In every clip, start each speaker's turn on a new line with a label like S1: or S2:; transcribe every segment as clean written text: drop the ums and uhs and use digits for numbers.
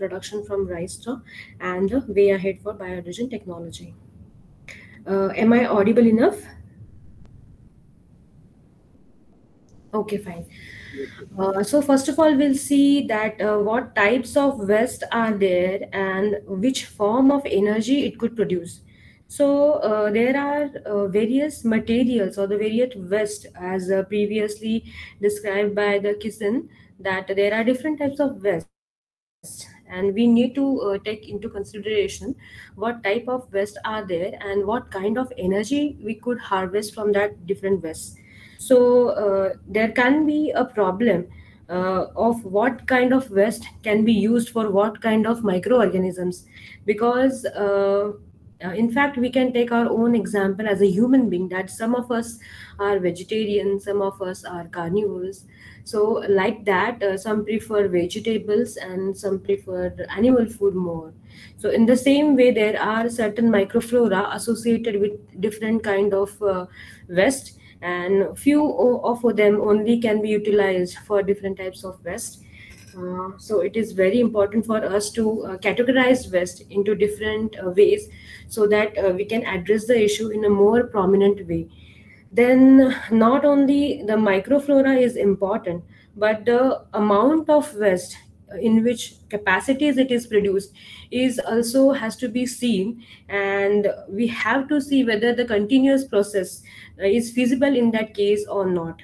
S1: production from rice straw and the way ahead for biohydrogen technology. Am I audible enough? Okay, fine. So first of all, we'll see that what types of waste are there and which form of energy it could produce. So there are various materials or the various waste, as previously described by the Kisan, that there are different types of waste, and we need to take into consideration what type of waste are there and what kind of energy we could harvest from that different waste. So there can be a problem of what kind of waste can be used for what kind of microorganisms, because in fact we can take our own example as a human being, that some of us are vegetarians, some of us are carnivores. So like that, some prefer vegetables and some prefer animal food more. So in the same way, there are certain microflora associated with different kind of waste, and few of them only can be utilized for different types of waste. So it is very important for us to categorize waste into different ways, so that we can address the issue in a more prominent way. Then not only the microflora is important, but the amount of waste in which capacities it is produced is also has to be seen, and we have to see whether the continuous process is feasible in that case or not.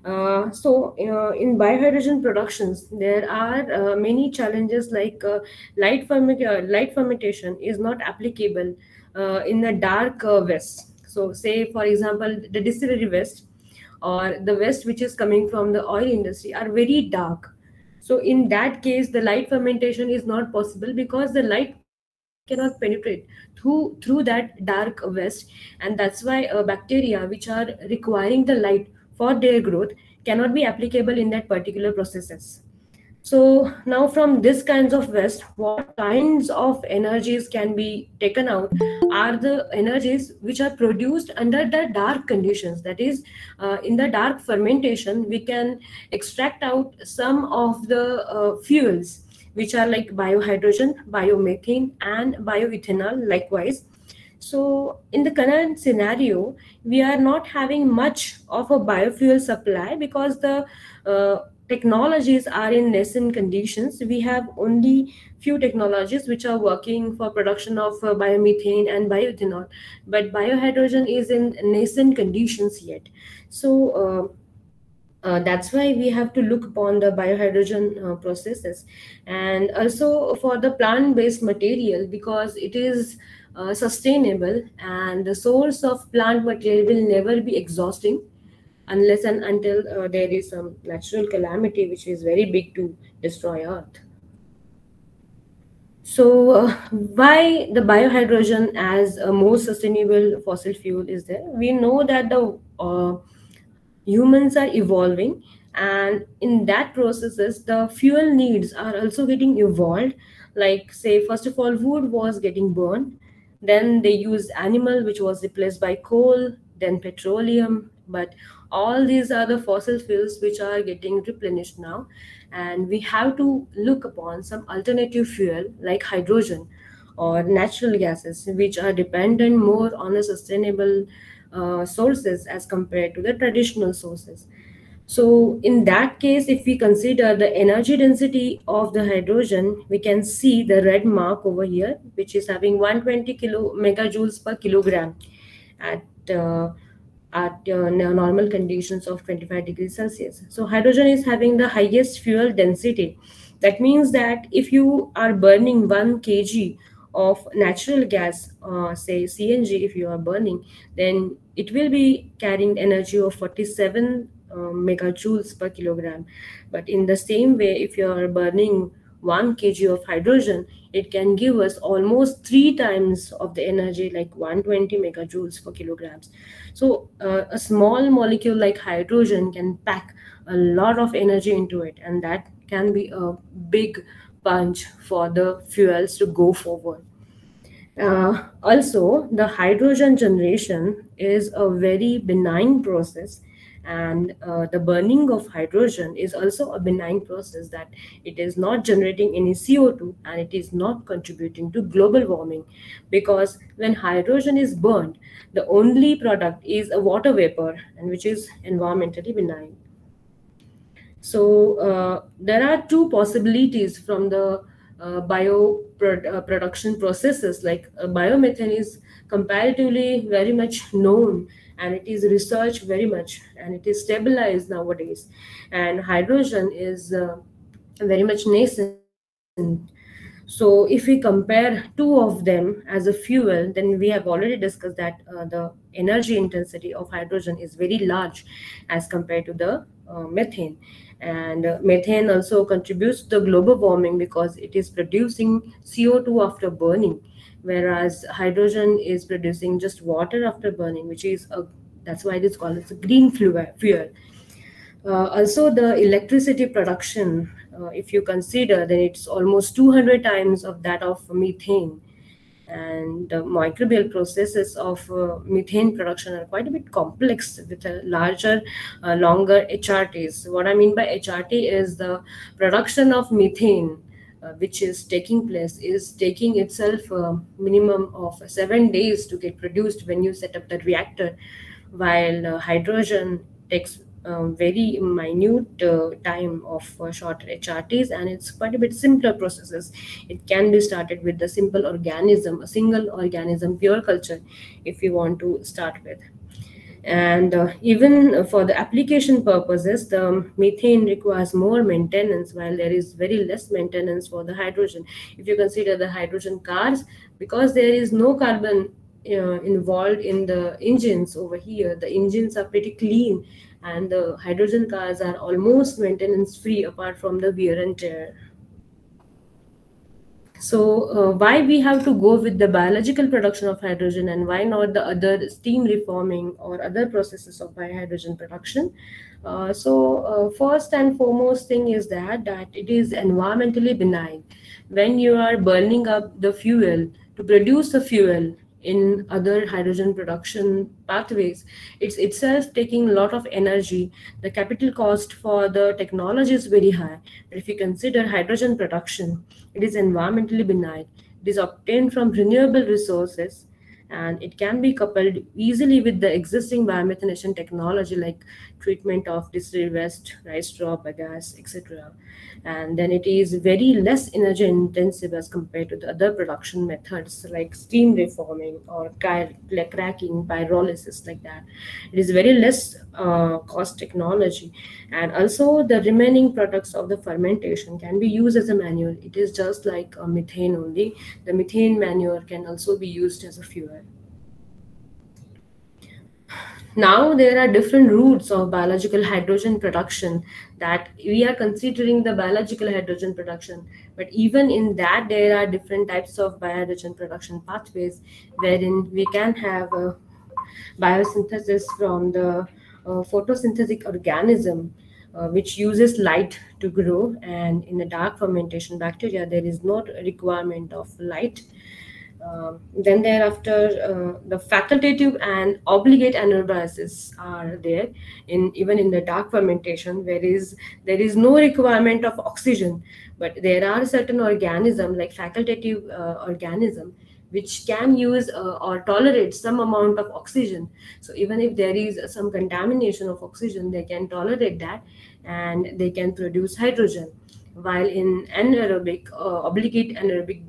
S1: In biohydrogen productions, there are many challenges, like light fermentation is not applicable in the dark waste. So, say for example, the distillery waste or the waste which is coming from the oil industry are very dark. So, in that case, the light fermentation is not possible because the light cannot penetrate through that dark waste, and that's why bacteria which are requiring the light for their growth cannot be applicable in that particular processes. So now from this kinds of waste, what kinds of energies can be taken out are the energies which are produced under the dark conditions. That is, in the dark fermentation, we can extract out some of the fuels which are like biohydrogen, biomethane, and bioethanol likewise. So, in the current scenario, we are not having much of a biofuel supply because the technologies are in nascent conditions. We have only few technologies which are working for production of biomethane and bioethanol, but biohydrogen is in nascent conditions yet. So, that's why we have to look upon the biohydrogen processes, and also for the plant-based material, because it is sustainable, and the source of plant material will never be exhausting unless and until there is some natural calamity which is very big to destroy earth. So why the biohydrogen as a more sustainable fossil fuel is there? We know that the humans are evolving, and in that processes the fuel needs are also getting evolved. Like, say, first of all, wood was getting burned, then they used animal, which was replaced by coal, then petroleum. But all these are the fossil fuels which are getting replenished now, and we have to look upon some alternative fuel like hydrogen or natural gases, which are dependent more on a sustainable sources as compared to the traditional sources. So in that case, if we consider the energy density of the hydrogen, we can see the red mark over here, which is having 120 megajoules per kilogram at normal conditions of 25 degrees Celsius. So hydrogen is having the highest fuel density. That means that if you are burning 1 kg of natural gas, say CNG, if you are burning, then it will be carrying energy of 47 megajoules per kilogram. But in the same way, if you are burning 1 kg of hydrogen, it can give us almost 3 times of the energy, like 120 megajoules per kilograms. So a small molecule like hydrogen can pack a lot of energy into it, and that can be a big punch for the fuels to go forward. Also, the hydrogen generation is a very benign process, And the burning of hydrogen is also a benign process, that it is not generating any CO2 and it is not contributing to global warming, because when hydrogen is burned, the only product is a water vapor, and which is environmentally benign. So there are two possibilities from the production processes. Like biomethane is comparatively very much known, and it is researched very much, and it is stabilized nowadays. And hydrogen is very much nascent. So if we compare two of them as a fuel, then we have already discussed that the energy intensity of hydrogen is very large as compared to the methane. And methane also contributes to the global warming because it is producing CO2 after burning, whereas hydrogen is producing just water after burning, which is a, that's why it is called as a green fuel. Also, the electricity production, if you consider, then it's almost 200 times of that of methane. And the microbial processes of methane production are quite a bit complex with a larger, longer HRTs. What I mean by HRT is the production of methane, which is taking place, is taking itself a minimum of 7 days to get produced when you set up the reactor, while hydrogen takes very minute time of shorter HRTs, and it's quite a bit simpler processes. It can be started with the simple organism, a single organism, pure culture, if you want to start with. And even for the application purposes, the methane requires more maintenance, while there is very less maintenance for the hydrogen. If you consider the hydrogen cars, because there is no carbon involved in the engines over here, the engines are pretty clean, and the hydrogen cars are almost maintenance free apart from the wear and tear. So why we have to go with the biological production of hydrogen, and why not the other steam reforming or other processes of biohydrogen production? First and foremost thing is that it is environmentally benign. When you are burning up the fuel to produce the fuel in other hydrogen production pathways, it's itself taking a lot of energy. The capital cost for the technology is very high. But if you consider hydrogen production, it is environmentally benign. It is obtained from renewable resources, and it can be coupled easily with the existing biomethanation technology like treatment of distilled waste, rice straw, bagasse, etc. And then it is very less energy intensive as compared to the other production methods like steam reforming or cracking, pyrolysis, like that. It is very less cost technology, and also the remaining products of the fermentation can be used as a manure. It is just like a methane only. The methane manure can also be used as a fuel. Now there are different routes of biological hydrogen production that we are considering the biological hydrogen production, but even in that there are different types of biohydrogen production pathways, wherein we can have biosynthesis from the photosynthetic organism, which uses light to grow, and in the dark fermentation bacteria there is no requirement of light. Then thereafter, the facultative and obligate anaerobiases are there. In even in the dark fermentation, there is no requirement of oxygen, but there are certain organisms like facultative organism which can use or tolerate some amount of oxygen. So even if there is some contamination of oxygen, they can tolerate that, and they can produce hydrogen. While in anaerobic, obligate anaerobic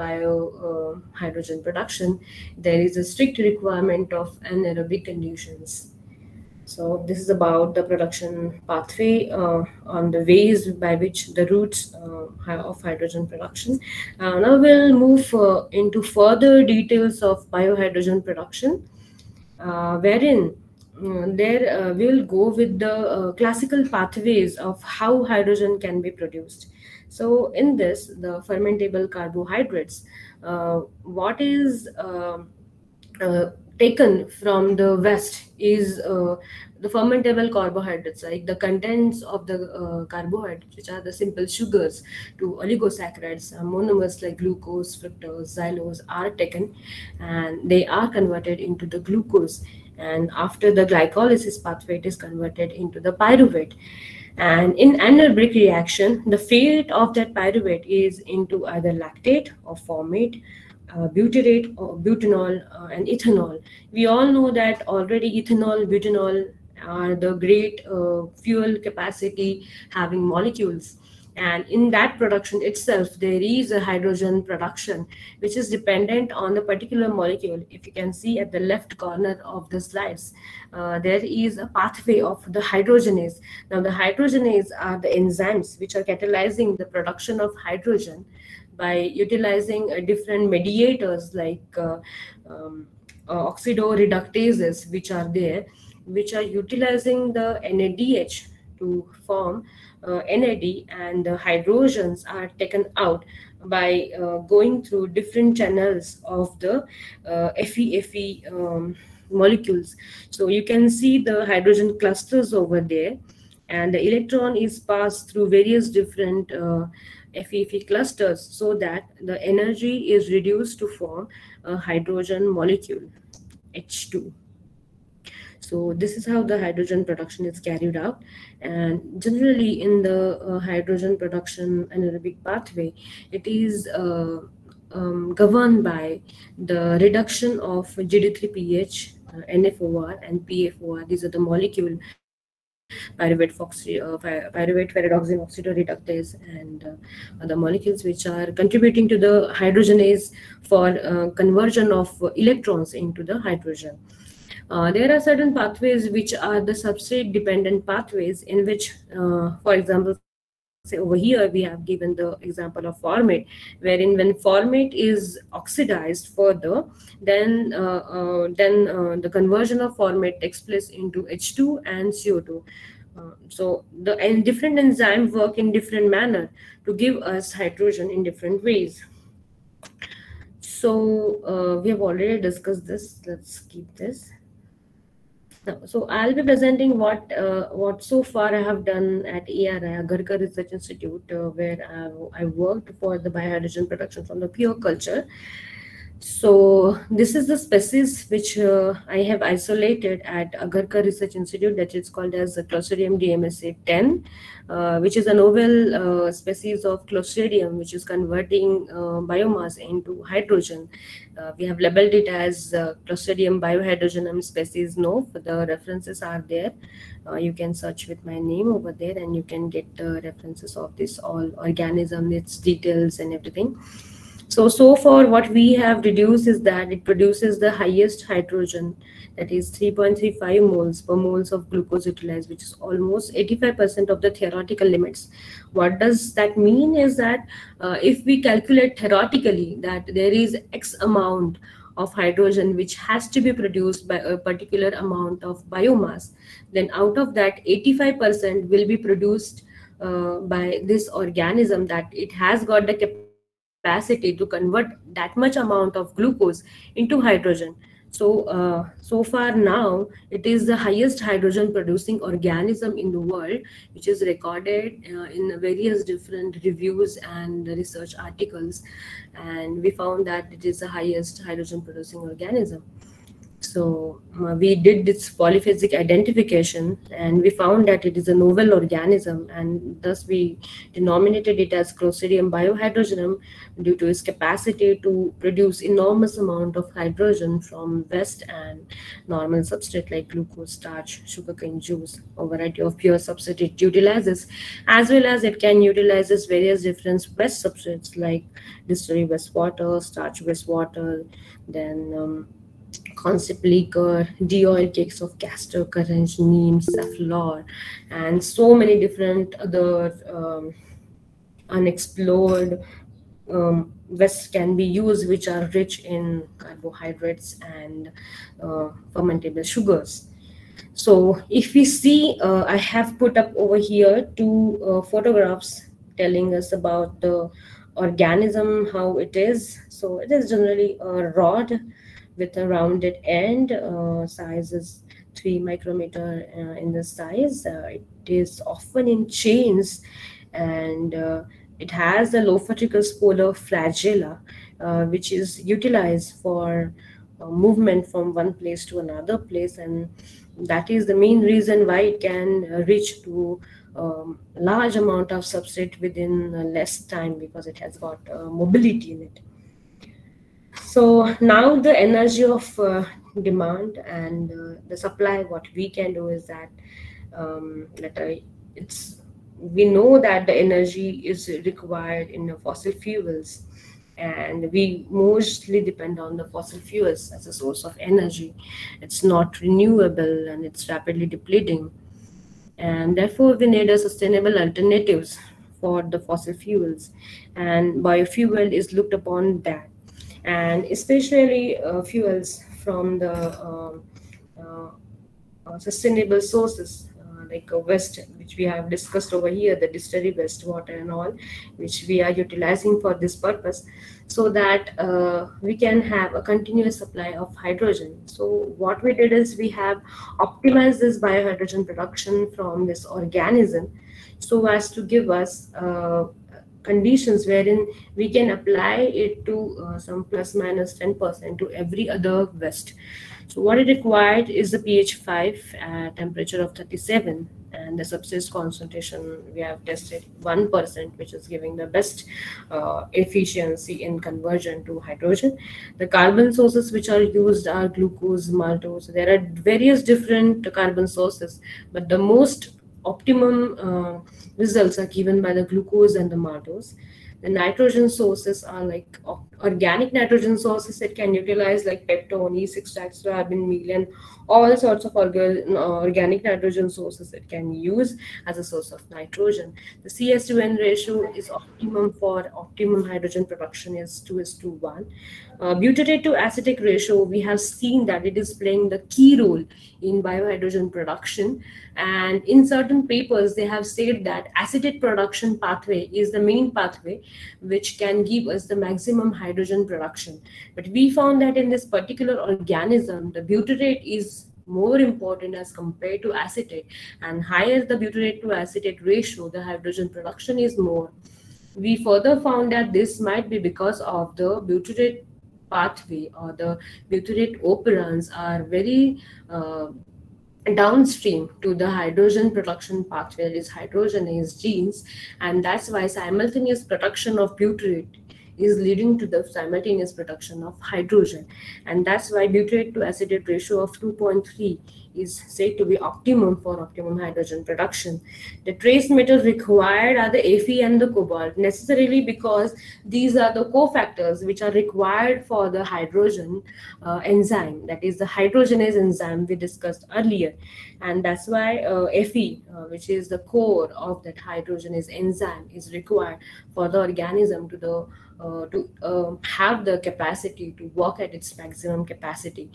S1: hydrogen production, there is a strict requirement of anaerobic conditions. So this is about the production pathway on the ways by which the routes of hydrogen production. Now we'll move into further details of biohydrogen production, wherein there we'll go with the classical pathways of how hydrogen can be produced. So in this, the fermentable carbohydrates, what is taken from the west is the fermentable carbohydrates, like the contents of the carbohydrates, which are the simple sugars, to oligosaccharides, monomers like glucose, fructose, xylose are taken, and they are converted into the glucose. and after the glycolysis pathway, it is converted into the pyruvate. And in anaerobic reaction, the fate of that pyruvate is into either lactate or formate, butyrate or butanol, and ethanol. We all know that already ethanol, butanol are the great fuel capacity having molecules. And in that production itself, there is a hydrogen production which is dependent on the particular molecule. If you can see at the left corner of the slides, there is a pathway of the hydrogenase. Now, the hydrogenase are the enzymes which are catalyzing the production of hydrogen by utilizing different mediators like oxidoreductases, which are there, which are utilizing the NADH to form NAD, and the hydrogens are taken out by going through different channels of the Fe molecules. So you can see the hydrogen clusters over there, and the electron is passed through various different Fe clusters so that the energy is reduced to form a hydrogen molecule, H2. So this is how the hydrogen production is carried out. And generally in the hydrogen production anaerobic pathway, it is governed by the reduction of GD3PH, NFOR, and PFOR. These are the molecule pyruvate ferredoxine oxidoreductase, and other molecules which are contributing to the hydrogenase for conversion of electrons into the hydrogen. There are certain pathways which are the substrate dependent pathways, in which, for example, say over here we have given the example of formate, wherein when formate is oxidized further, then the conversion of formate takes place into H2 and CO2. So the different enzymes work in different manner to give us hydrogen in different ways. So we have already discussed this. Let's keep this. So I'll be presenting what so far I have done at ARI, Agarkar Research Institute, where I worked for the biohydrogen production from the pure culture. So this is the species which I have isolated at Agarkar Research Institute, that is called as the Clostridium DMSA 10, which is a novel species of Clostridium which is converting biomass into hydrogen. We have labeled it as Clostridium biohydrogenum species No. The references are there. You can search with my name over there, and you can get the references of this all organism, its details and everything. So far what we have deduced is that it produces the highest hydrogen, that is 3.35 moles per moles of glucose utilized, which is almost 85% of the theoretical limits. What does that mean is that if we calculate theoretically that there is X amount of hydrogen which has to be produced by a particular amount of biomass, then out of that 85% will be produced by this organism, that it has got the capacity to convert that much amount of glucose into hydrogen. So far now, it is the highest hydrogen producing organism in the world, which is recorded in various different reviews and research articles, and we found that it is the highest hydrogen producing organism. So we did this polyphasic identification, and we found that it is a novel organism, and thus we denominated it as Clostridium biohydrogenum due to its capacity to produce enormous amount of hydrogen from waste and normal substrate like glucose, starch, sugarcane juice, a variety of pure substrate it utilizes, as well as it can utilizes various different waste substrates like distillery wastewater, starch wastewater, then concept liquor, de-oil cakes of castor, currants, neem, safflower, and so many different other unexplored wastes can be used, which are rich in carbohydrates and fermentable sugars. So if we see, I have put up over here two photographs telling us about the organism, how it is. So it is generally a rod with a rounded end. Size is 3 micrometer in the size. It is often in chains, and it has the low vertical spolar flagella, which is utilized for movement from one place to another place, and that is the main reason why it can reach to large amount of substrate within less time, because it has got mobility in it. So now the energy of demand and the supply, what we can do is that it's we know that the energy is required in the fossil fuels, and we mostly depend on the fossil fuels as a source of energy. It's not renewable and it's rapidly depleting, and therefore we need a sustainable alternatives for the fossil fuels, and biofuel is looked upon that, and especially fuels from the sustainable sources like waste, which we have discussed over here, the distillery wastewater and all, which we are utilizing for this purpose, so that we can have a continuous supply of hydrogen. So what we did is we have optimized this biohydrogen production from this organism so as to give us conditions wherein we can apply it to some plus minus 10% to every other waste. So what it required is the pH 5 at temperature of 37, and the substrate concentration we have tested 1%, which is giving the best efficiency in conversion to hydrogen. The carbon sources which are used are glucose, maltose. There are various different carbon sources, but the most optimum results are given by the glucose and the maltose. The nitrogen sources are like organic nitrogen sources. It can utilize like peptone, yeast extracts, soybean meal, and all sorts of organic nitrogen sources it can use as a source of nitrogen. The CS2N ratio is optimum for optimum hydrogen production is 2:1. Butyrate to acetic ratio, we have seen that it is playing the key role in biohydrogen production, and in certain papers they have said that acetate production pathway is the main pathway which can give us the maximum hydrogen production. But we found that in this particular organism the butyrate is more important as compared to acetate, and higher the butyrate to acetate ratio, the hydrogen production is more. We further found that this might be because of the butyrate pathway, or the butyrate operands are very downstream to the hydrogen production pathway is hydrogenase genes, and that's why simultaneous production of butyrate is leading to the simultaneous production of hydrogen, and that's why butyrate to acetate ratio of 2.3 is said to be optimum for optimum hydrogen production. The trace metals required are the Fe and the cobalt, necessarily because these are the cofactors which are required for the hydrogen enzyme, that is the hydrogenase enzyme we discussed earlier, and that's why Fe, which is the core of that hydrogenase enzyme, is required for the organism to have the capacity to work at its maximum capacity.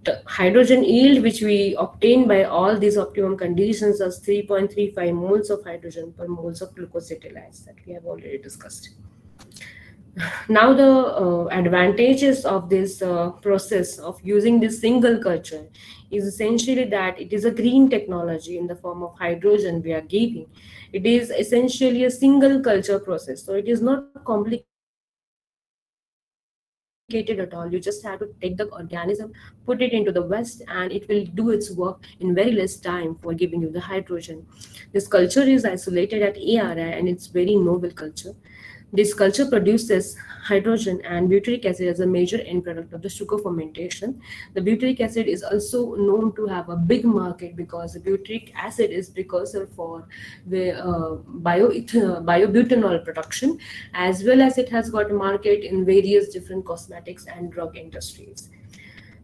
S1: The hydrogen yield which we obtain by all these optimum conditions is 3.35 moles of hydrogen per moles of glucosylase that we have already discussed. Now the advantages of this process of using this single culture is essentially that it is a green technology in the form of hydrogen we are giving. It is essentially a single culture process, so it is not complicated at all. You just have to take the organism, put it into the waste, and it will do its work in very less time for giving you the hydrogen. This culture is isolated at ARI, and it's very novel culture. This culture produces hydrogen and butyric acid as a major end product of the sugar fermentation. The butyric acid is also known to have a big market because the butyric acid is precursor for the biobutanol production, as well as it has got a market in various different cosmetics and drug industries.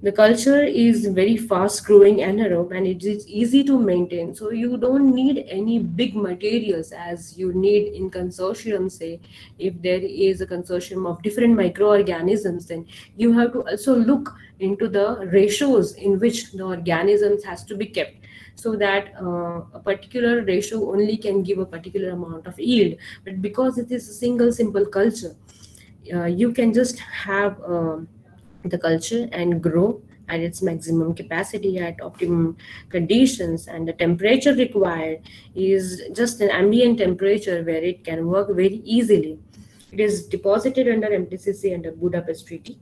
S1: The culture is very fast growing anaerobe, and it is easy to maintain. So you don't need any big materials as you need in consortium. Say if there is a consortium of different microorganisms, then you have to also look into the ratios in which the organisms has to be kept, so that a particular ratio only can give a particular amount of yield. But because it is a single simple culture, you can just have the culture and grow at its maximum capacity at optimum conditions, and the temperature required is just an ambient temperature where it can work very easily. It is deposited under MTCC under Budapest Treaty.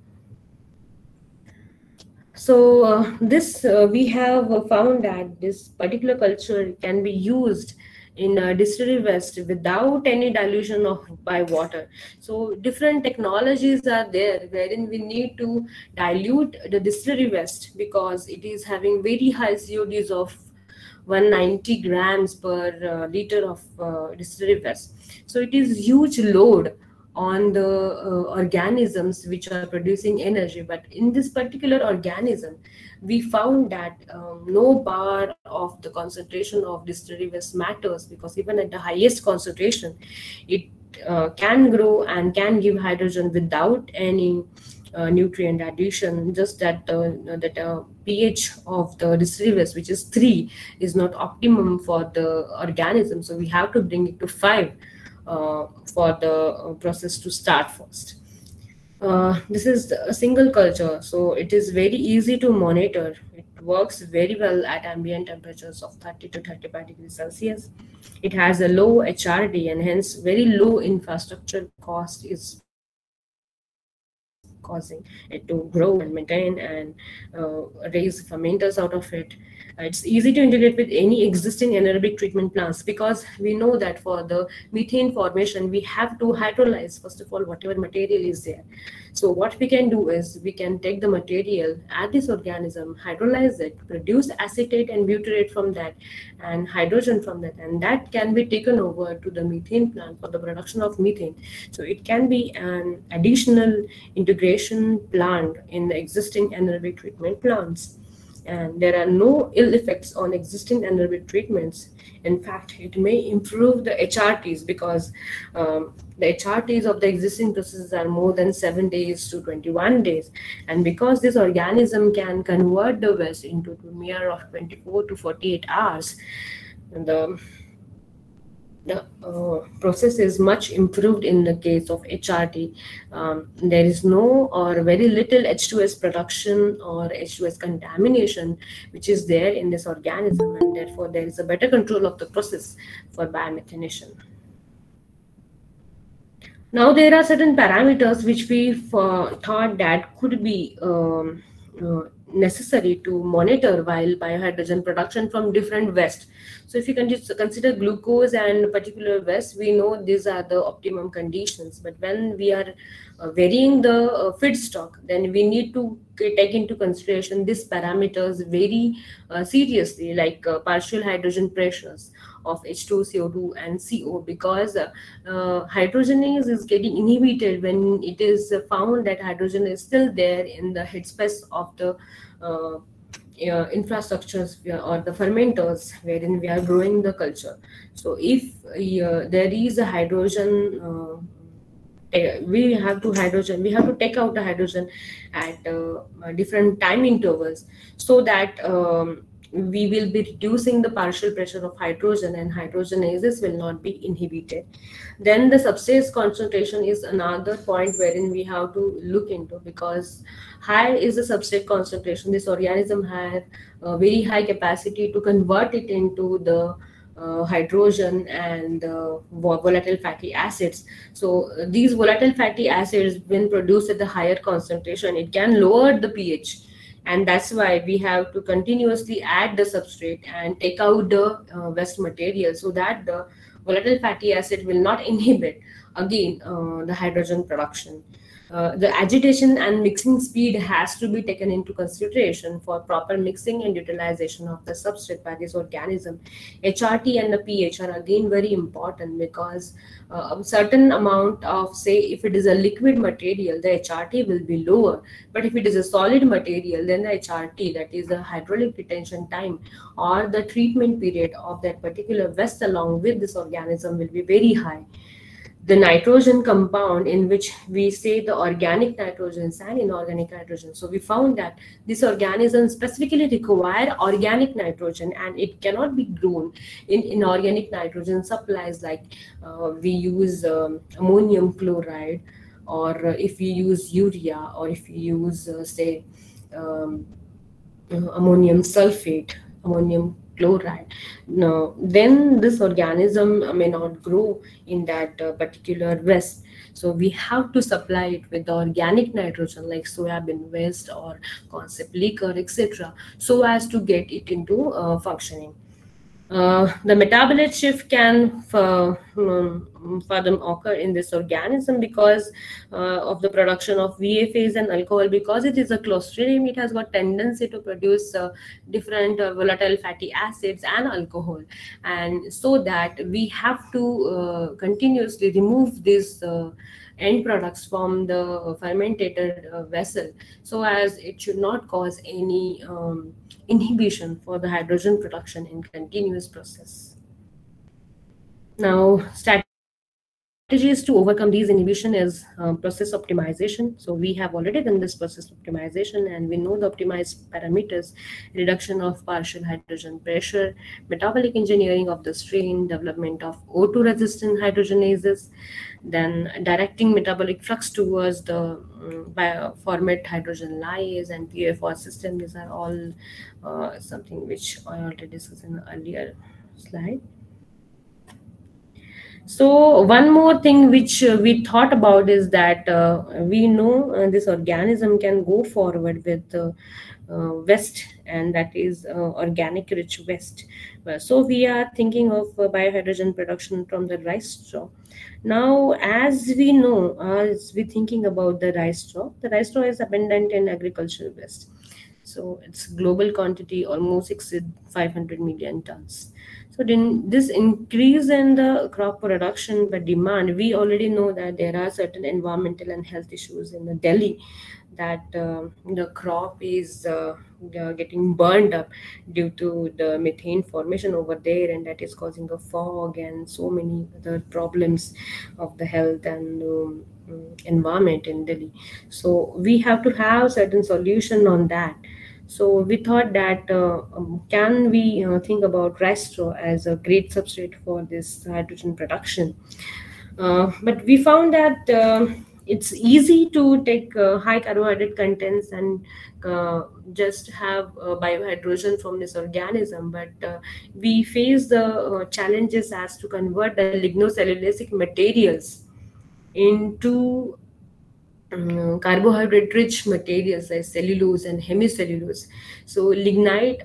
S1: So this we have found that this particular culture can be used in distillery waste without any dilution of by water. So different technologies are there wherein we need to dilute the distillery waste because it is having very high CODs of 190 grams per liter of distillery waste. So it is huge load on the organisms which are producing energy. But in this particular organism, we found that no bar of the concentration of distillery waste matters, because even at the highest concentration, it can grow and can give hydrogen without any nutrient addition. Just that pH of the distillery waste, which is 3, is not optimum for the organism. So we have to bring it to 5 for the process to start first. This is a single culture, so it is very easy to monitor. It works very well at ambient temperatures of 30 to 35 degrees Celsius. It has a low HRD and hence very low infrastructure cost is causing it to grow and maintain and raise fermenters out of it. It's easy to integrate with any existing anaerobic treatment plants, because we know that for the methane formation, we have to hydrolyze, first of all, whatever material is there. So what we can do is we can take the material at this organism, hydrolyze it, produce acetate and butyrate from that and hydrogen from that, and that can be taken over to the methane plant for the production of methane. So it can be an additional integration plant in the existing anaerobic treatment plants. And there are no ill effects on existing anaerobic treatments. In fact, it may improve the HRTs, because the HRTs of the existing processes are more than 7 days to 21 days. And because this organism can convert the waste into a mere of 24 to 48 hours, the process is much improved in the case of HRT. There is no or very little H2S production or H2S contamination which is there in this organism, and therefore there is a better control of the process for biomethanation. Now there are certain parameters which we thought that could be necessary to monitor while biohydrogen production from different waste. So if you can just consider glucose and particular waste, we know these are the optimum conditions. But when we are varying the feedstock, then we need to take into consideration these parameters very seriously, like partial hydrogen pressures of H2, CO2 and CO, because hydrogenase is getting inhibited when it is found that hydrogen is still there in the headspace of the infrastructures or the fermenters wherein we are growing the culture. So if there is a hydrogen, we have to take out the hydrogen at different time intervals, so that we will be reducing the partial pressure of hydrogen and hydrogenases will not be inhibited. Then the substrate concentration is another point wherein we have to look into, because high is the substrate concentration. This organism has a very high capacity to convert it into the hydrogen and volatile fatty acids. So these volatile fatty acids, when produced at the higher concentration, it can lower the pH, and that's why we have to continuously add the substrate and take out the waste material, so that the volatile fatty acid will not inhibit again the hydrogen production. The agitation and mixing speed has to be taken into consideration for proper mixing and utilization of the substrate by this organism. HRT and the pH are again very important, because a certain amount of, say, if it is a liquid material, the HRT will be lower. But if it is a solid material, then the HRT, that is the hydraulic retention time or the treatment period of that particular waste along with this organism, will be very high. The nitrogen compound, in which we say the organic nitrogens and inorganic nitrogen. So we found that this organism specifically require organic nitrogen, and it cannot be grown in inorganic nitrogen supplies, like we use ammonium chloride, or if we use urea, or if we use say ammonium sulfate, ammonium chloride. No, then this organism may not grow in that particular waste. So we have to supply it with the organic nitrogen like soybean waste or concept liquor, etc., so as to get it into functioning. The metabolite shift can further occur in this organism because of the production of VFAs and alcohol. Because it is a clostridium, it has got tendency to produce different volatile fatty acids and alcohol, and so that we have to continuously remove these end products from the fermentated vessel, so as it should not cause any inhibition for the hydrogen production in continuous process. Now, strategies to overcome these inhibition is process optimization. So we have already done this process optimization, and we know the optimized parameters: reduction of partial hydrogen pressure, metabolic engineering of the strain, development of O2 resistant hydrogenases, then directing metabolic flux towards the format hydrogen lyase and PFR system. These are all something which I already discussed in the earlier slide. So one more thing which we thought about is that we know this organism can go forward with waste, and that is organic rich waste. So we are thinking of biohydrogen production from the rice straw. Now, as we know, as we thinking about the rice straw is abundant in agricultural waste. So its global quantity almost exceed 500 million tons. So then this increase in the crop production but demand, we already know that there are certain environmental and health issues in the Delhi, that the crop is getting burned up due to the methane formation over there, and that is causing a fog and so many other problems of the health and environment in Delhi. So we have to have certain solution on that. So we thought that can we think about rice straw as a great substrate for this hydrogen production. But we found that it's easy to take high carbohydrate contents and just have biohydrogen from this organism, but we face the challenges as to convert the lignocellulosic materials into carbohydrate rich materials like cellulose and hemicellulose. So lignite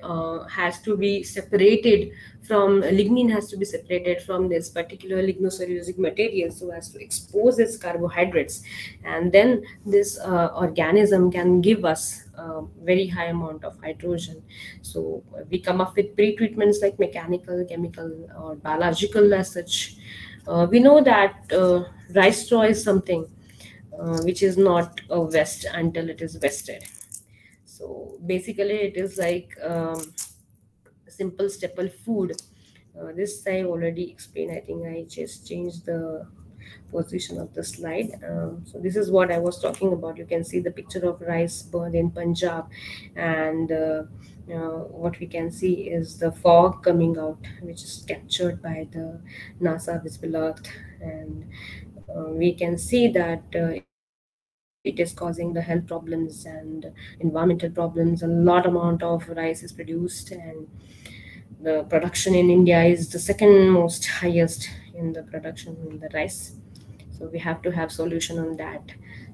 S1: has to be separated from lignin, has to be separated from this particular lignocellulosic material so as to expose its carbohydrates, and then this organism can give us very high amount of hydrogen. So we come up with pre-treatments like mechanical, chemical, or biological as such. We know that rice straw is something which is not a waste until it is wasted. So basically it is like simple staple food. This I already explained. I think I just changed the position of the slide. So this is what I was talking about. You can see the picture of rice burned in Punjab, and what we can see is the fog coming out, which is captured by the NASA Visible Earth, and we can see that it is causing the health problems and environmental problems. A lot amount of rice is produced, and the production in India is the second most highest in the production in the rice. So we have to have solution on that.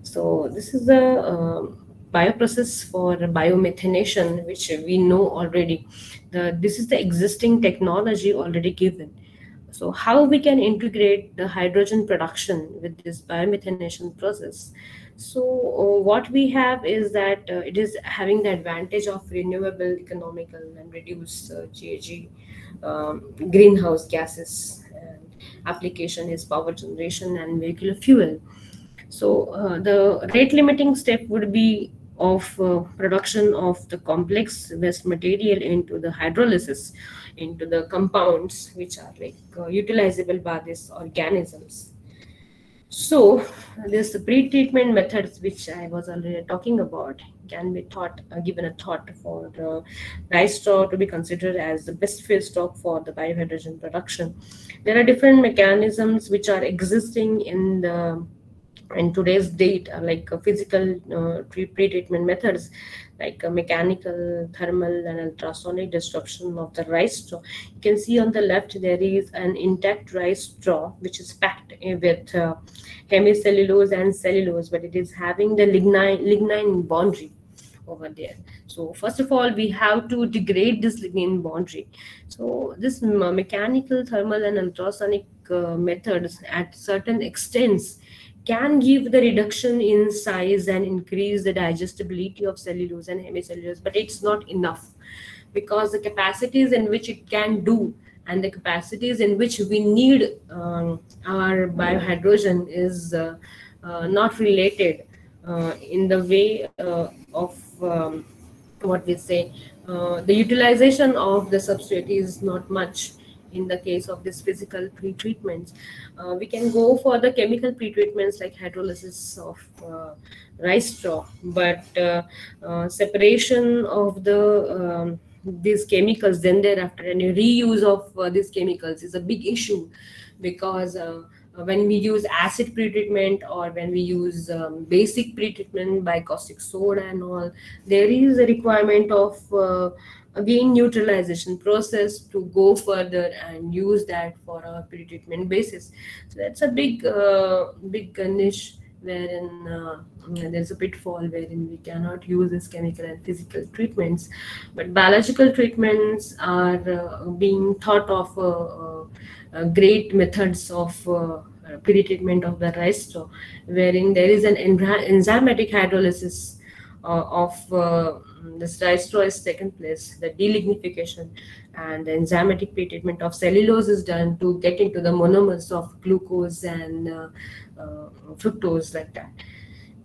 S1: So this is the bioprocess for biomethanation, which we know already. This is the existing technology already given. So how we can integrate the hydrogen production with this biomethanation process? So what we have is that it is having the advantage of renewable, economical, and reduced GHG greenhouse gases. And application is power generation and vehicular fuel. So the rate limiting step would be of production of the complex waste material into the hydrolysis, into the compounds which are like utilizable by these organisms. So this pre-treatment methods which I was already talking about can be given a thought for the rice straw to be considered as the best feedstock for the biohydrogen production. There are different mechanisms which are existing in the in today's date, like physical pre-treatment methods like mechanical, thermal, and ultrasonic destruction of the rice straw. You can see on the left there is an intact rice straw which is packed with hemicellulose and cellulose, but it is having the lignin boundary over there. So first of all, we have to degrade this lignin boundary. So this mechanical, thermal, and ultrasonic methods at certain extents can give the reduction in size and increase the digestibility of cellulose and hemicellulose, but it's not enough, because the capacities in which it can do and the capacities in which we need our biohydrogen is not related in the way of what we say, the utilization of the substrate is not much in the case of this physical pre-treatments. We can go for the chemical pre-treatments like hydrolysis of rice straw, but separation of these chemicals then thereafter and reuse of these chemicals is a big issue, because when we use acid pretreatment or when we use basic pretreatment by caustic soda and all, there is a requirement of again neutralization process to go further and use that for a pretreatment basis. So that's a big niche wherein there's a pitfall wherein we cannot use this chemical and physical treatments, but biological treatments are being thought of great methods of pre-treatment of the rice straw, wherein there is an enzymatic hydrolysis of this rice straw is taken place, the delignification and the enzymatic pre-treatment of cellulose is done to get into the monomers of glucose and fructose, like that.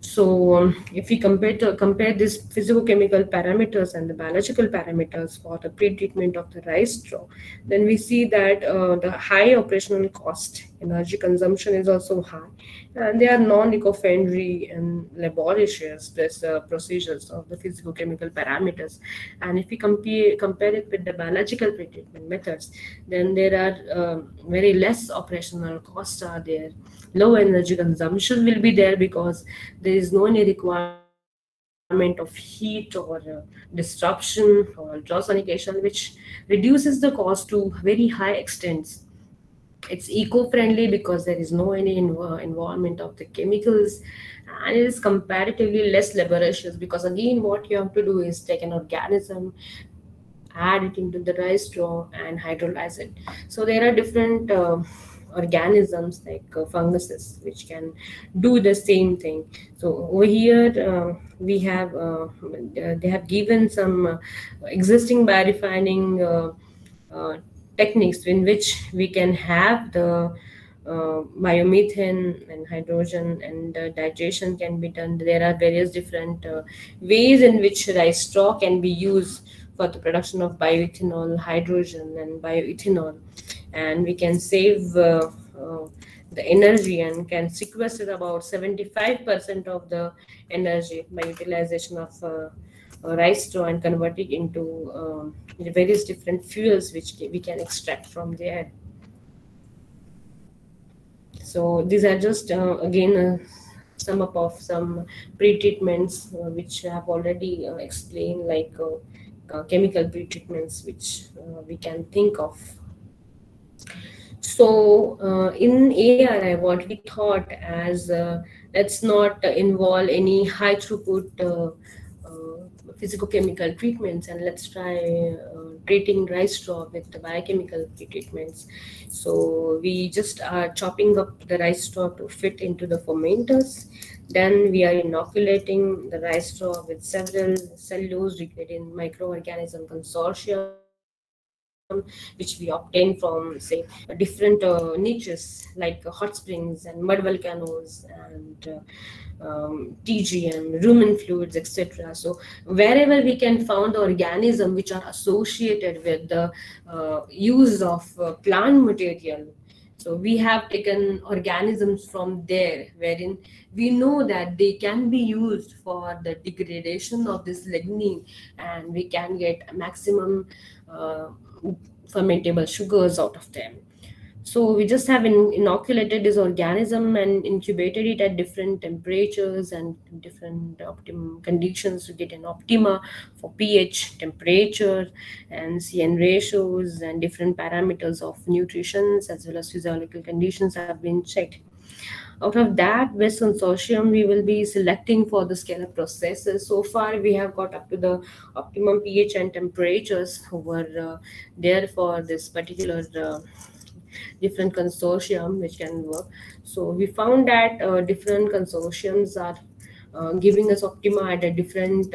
S1: So if we compare these physicochemical parameters and the biological parameters for the pre-treatment of the rice straw, then we see that the high operational cost, energy consumption is also high, and they are non-eco-friendly and laborious, these procedures of the physicochemical parameters. And if we compare it with the biological pre-treatment methods, then there are very less operational costs are there. Low energy consumption will be there because there is no any requirement of heat or disruption or ultrasonication, which reduces the cost to very high extents. It's eco-friendly because there is no any involvement of the chemicals, and it is comparatively less laborious because again what you have to do is take an organism, add it into the rice straw and hydrolyze it. So there are different organisms like funguses which can do the same thing. So over here we have they have given some existing biorefining techniques in which we can have the biomethane and hydrogen, and digestion can be done. There are various different ways in which rice straw can be used for the production of bioethanol, hydrogen, and bioethanol, and we can save the energy and can sequester about 75% of the energy by utilization of rice straw and convert it into various different fuels which we can extract from there. So these are just again sum up of some pre-treatments which I have already explained, like chemical pre-treatments which we can think of. So in ARI, what we thought as let's not involve any high throughput physicochemical treatments, and let's try treating rice straw with the biochemical treatments. So we just are chopping up the rice straw to fit into the fermenters. Then we are inoculating the rice straw with several cellulose degrading microorganism consortium, which we obtain from, say, different niches like hot springs and mud volcanoes and TG and rumen fluids, etc. So wherever we can find the organism which are associated with the use of plant material, so we have taken organisms from there wherein we know that they can be used for the degradation of this lignin, and we can get maximum fermentable sugars out of them. So we just have inoculated this organism and incubated it at different temperatures and different optimum conditions to get an optima for pH, temperature, and CN ratios, and different parameters of nutrition as well as physiological conditions have been checked. Out of that WES consortium, we will be selecting for the scale-up processes. So far, we have got up to the optimum pH and temperatures over there for this particular different consortium which can work. So we found that different consortiums are giving us optima at a different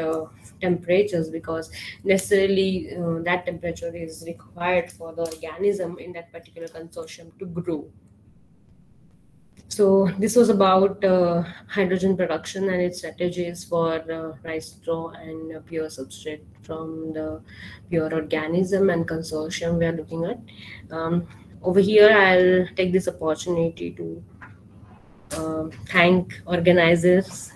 S1: temperatures, because necessarily that temperature is required for the organism in that particular consortium to grow. So this was about hydrogen production and its strategies for rice straw and pure substrate from the pure organism and consortium we are looking at. Over here, I'll take this opportunity to thank organizers